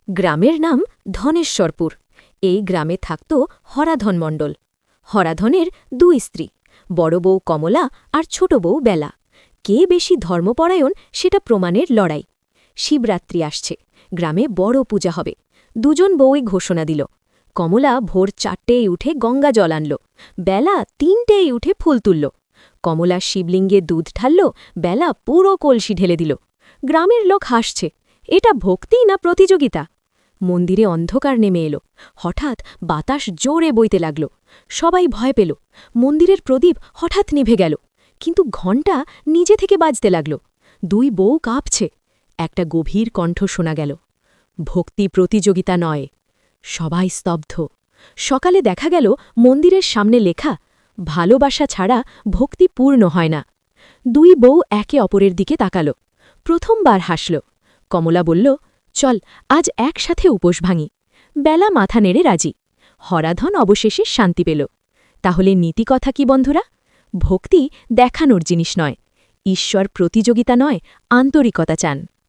গ্রামের নাম ধনেশ্বরপুর। এই গ্রামে থাকত হরাধন মণ্ডল। হরাধনের দুই স্ত্রী, বড় বউ কমলা আর ছোট বউ বেলা। কে বেশি ধর্মপরায়ণ সেটা প্রমাণের লড়াই। শিবরাত্রি আসছে, গ্রামে বড় পূজা হবে। দুজন বউই ঘোষণা দিল। কমলা ভোর 4টেই উঠে গঙ্গা জল আনল, বেলা 3টেই উঠে ফুল তুলল। কমলা শিবলিঙ্গে দুধ ঢালল, বেলা পুরো কলসি ঢেলে দিল। গ্রামের লোক হাসছে, এটা ভক্তি না প্রতিযোগিতা? মন্দিরে অন্ধকার নেমে এলো। হঠাৎ বাতাস জোরে বইতে লাগল। সবাই ভয় পেল। মন্দিরের প্রদীপ হঠাৎ নিভে গেল, কিন্তু ঘণ্টা নিজে থেকে বাজতে লাগল। দুই বউ কাঁপছে। একটা গভীর কণ্ঠ শোনা গেল, ভক্তি প্রতিযোগিতা নয়। সবাই স্তব্ধ। সকালে দেখা গেল মন্দিরের সামনে লেখা, ভালোবাসা ছাড়া ভক্তি পূর্ণ হয় না। দুই বউ একে অপরের দিকে তাকাল। প্রথমবার হাসল। কমলা বলল, চল আজ একসাথে উপোস ভাঙি। বেলা মাথা নেড়ে রাজি। হরাধন অবশেষে শান্তি পেল। তাহলে নীতিকথা কি বন্ধুরা? ভক্তি দেখানোর জিনিস নয়। ঈশ্বর প্রতিযোগিতা নয়, আন্তরিকতা চান।